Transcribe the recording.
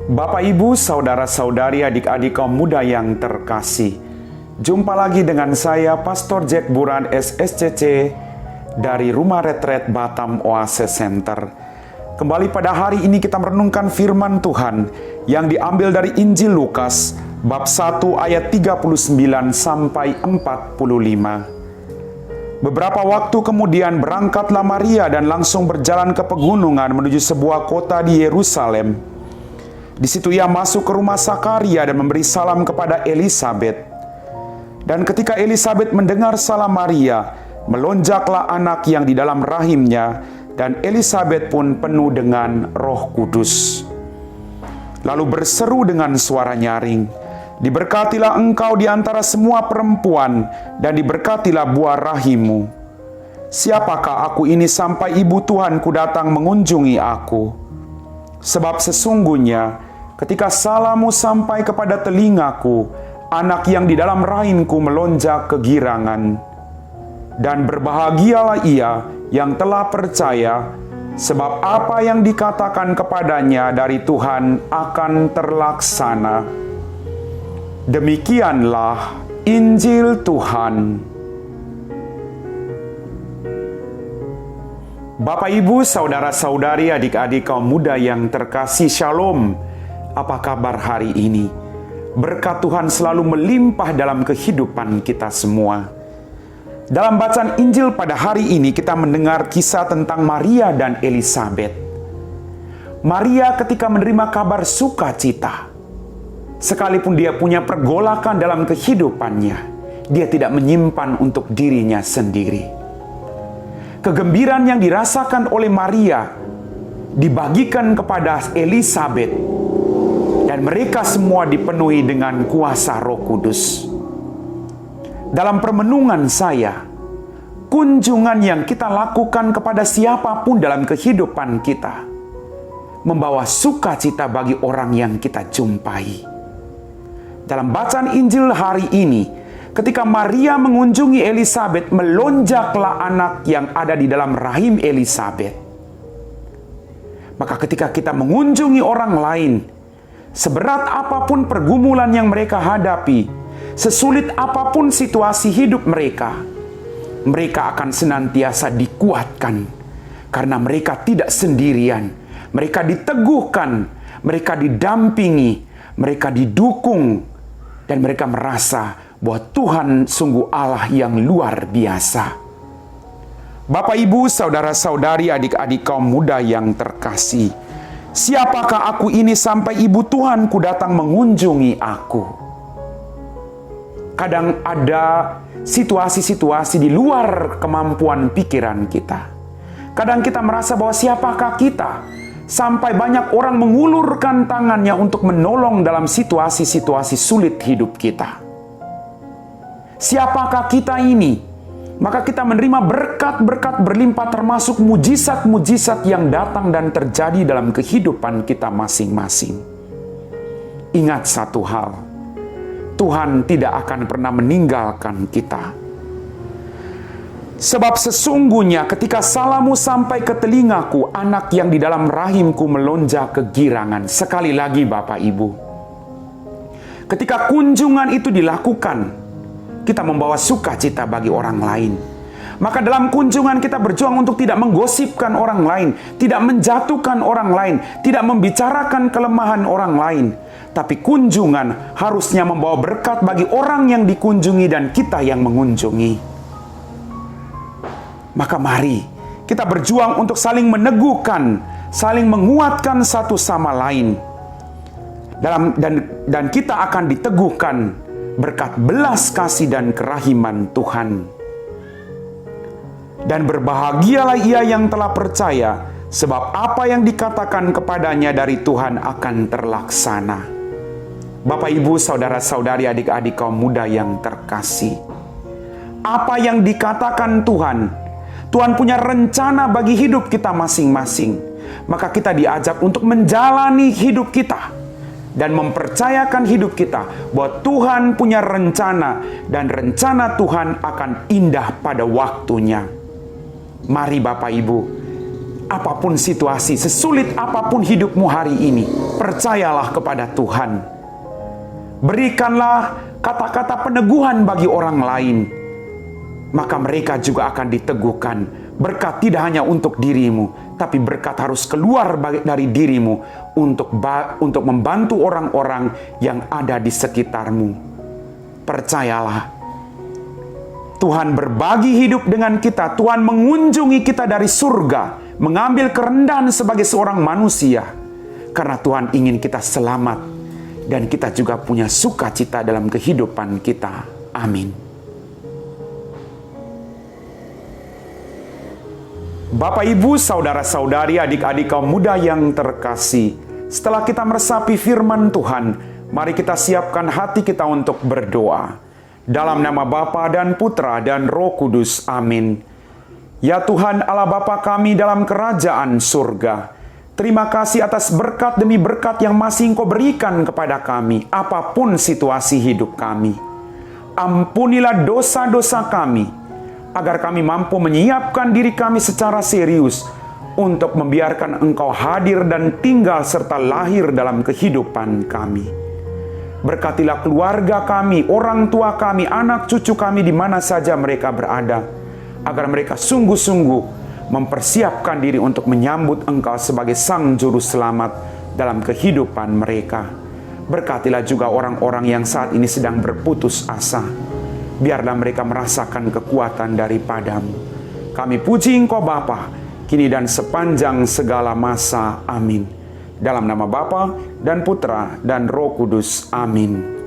Bapak, Ibu, saudara-saudari, adik-adik kaum muda yang terkasih. Jumpa lagi dengan saya, Pastor Jack Buran SSCC dari Rumah Retret Batam Oase Center. Kembali pada hari ini kita merenungkan firman Tuhan yang diambil dari Injil Lukas, bab 1 ayat 39 sampai 45. Beberapa waktu kemudian berangkatlah Maria dan langsung berjalan ke pegunungan menuju sebuah kota di Yerusalem. Di situ ia masuk ke rumah Sakaria dan memberi salam kepada Elisabet. Dan ketika Elisabet mendengar salam Maria, melonjaklah anak yang di dalam rahimnya, dan Elisabet pun penuh dengan Roh Kudus. Lalu berseru dengan suara nyaring, "Diberkatilah engkau di antara semua perempuan, dan diberkatilah buah rahimmu. Siapakah aku ini sampai ibu Tuhanku datang mengunjungi aku? Sebab sesungguhnya ketika salammu sampai kepada telingaku, anak yang di dalam rahimku melonjak kegirangan. Dan berbahagialah ia yang telah percaya, sebab apa yang dikatakan kepadanya dari Tuhan akan terlaksana." Demikianlah Injil Tuhan. Bapak, Ibu, saudara-saudari, adik-adik kaum muda yang terkasih, Shalom. Apa kabar hari ini? Berkat Tuhan selalu melimpah dalam kehidupan kita semua. Dalam bacaan Injil pada hari ini kita mendengar kisah tentang Maria dan Elisabet. Maria ketika menerima kabar sukacita, sekalipun dia punya pergolakan dalam kehidupannya, dia tidak menyimpan untuk dirinya sendiri. Kegembiraan yang dirasakan oleh Maria dibagikan kepada Elisabet, dan mereka semua dipenuhi dengan kuasa Roh Kudus. Dalam permenungan saya, kunjungan yang kita lakukan kepada siapapun dalam kehidupan kita membawa sukacita bagi orang yang kita jumpai. Dalam bacaan Injil hari ini, ketika Maria mengunjungi Elisabet, melonjaklah anak yang ada di dalam rahim Elisabet. Maka ketika kita mengunjungi orang lain, seberat apapun pergumulan yang mereka hadapi, sesulit apapun situasi hidup mereka, mereka akan senantiasa dikuatkan. Karena mereka tidak sendirian, mereka diteguhkan, mereka didampingi, mereka didukung, dan mereka merasa bahwa Tuhan sungguh Allah yang luar biasa. Bapak, Ibu, saudara-saudari, adik-adik kaum muda yang terkasih, siapakah aku ini sampai ibu Tuhanku datang mengunjungi aku? Kadang ada situasi-situasi di luar kemampuan pikiran kita. Kadang kita merasa bahwa siapakah kita sampai banyak orang mengulurkan tangannya untuk menolong dalam situasi-situasi sulit hidup kita. Siapakah kita ini? Maka kita menerima berkat-berkat berlimpah, termasuk mujizat-mujizat yang datang dan terjadi dalam kehidupan kita masing-masing. Ingat satu hal, Tuhan tidak akan pernah meninggalkan kita. Sebab sesungguhnya ketika salammu sampai ke telingaku, anak yang di dalam rahimku melonjak kegirangan. Sekali lagi Bapak, Ibu, ketika kunjungan itu dilakukan, kita membawa sukacita bagi orang lain. Maka dalam kunjungan kita berjuang untuk tidak menggosipkan orang lain, tidak menjatuhkan orang lain, tidak membicarakan kelemahan orang lain. Tapi kunjungan harusnya membawa berkat bagi orang yang dikunjungi dan kita yang mengunjungi. Maka mari kita berjuang untuk saling meneguhkan, saling menguatkan satu sama lain. Dan kita akan diteguhkan berkat belas kasih dan kerahiman Tuhan. Dan berbahagialah ia yang telah percaya, sebab apa yang dikatakan kepadanya dari Tuhan akan terlaksana. Bapak, Ibu, saudara-saudari, adik-adik kaum muda yang terkasih, apa yang dikatakan Tuhan, Tuhan punya rencana bagi hidup kita masing-masing. Maka kita diajak untuk menjalani hidup kita dan mempercayakan hidup kita bahwa Tuhan punya rencana, dan rencana Tuhan akan indah pada waktunya. Mari Bapak, Ibu, Apapun situasi, sesulit apapun hidupmu hari ini, percayalah kepada Tuhan. Berikanlah kata-kata peneguhan bagi orang lain, maka mereka juga akan diteguhkan. Berkat tidak hanya untuk dirimu, tapi berkat harus keluar dari dirimu untuk membantu orang-orang yang ada di sekitarmu. Percayalah, Tuhan berbagi hidup dengan kita. Tuhan mengunjungi kita dari surga, mengambil kerendahan sebagai seorang manusia, karena Tuhan ingin kita selamat, dan kita juga punya sukacita dalam kehidupan kita. Amin. Bapak, Ibu, saudara-saudari, adik-adik kaum muda yang terkasih, setelah kita meresapi firman Tuhan, mari kita siapkan hati kita untuk berdoa. Dalam nama Bapa dan Putra dan Roh Kudus. Amin. Ya Tuhan Allah Bapa kami dalam kerajaan surga, terima kasih atas berkat demi berkat yang masih Engkau berikan kepada kami, apapun situasi hidup kami. Ampunilah dosa-dosa kami, agar kami mampu menyiapkan diri kami secara serius untuk membiarkan Engkau hadir dan tinggal serta lahir dalam kehidupan kami. Berkatilah keluarga kami, orang tua kami, anak cucu kami di mana saja mereka berada, agar mereka sungguh-sungguh mempersiapkan diri untuk menyambut Engkau sebagai Sang Juru Selamat dalam kehidupan mereka. Berkatilah juga orang-orang yang saat ini sedang berputus asa. Biarlah mereka merasakan kekuatan daripadamu. Kami puji Engkau Bapa, kini dan sepanjang segala masa. Amin. Dalam nama Bapa dan Putra dan Roh Kudus. Amin.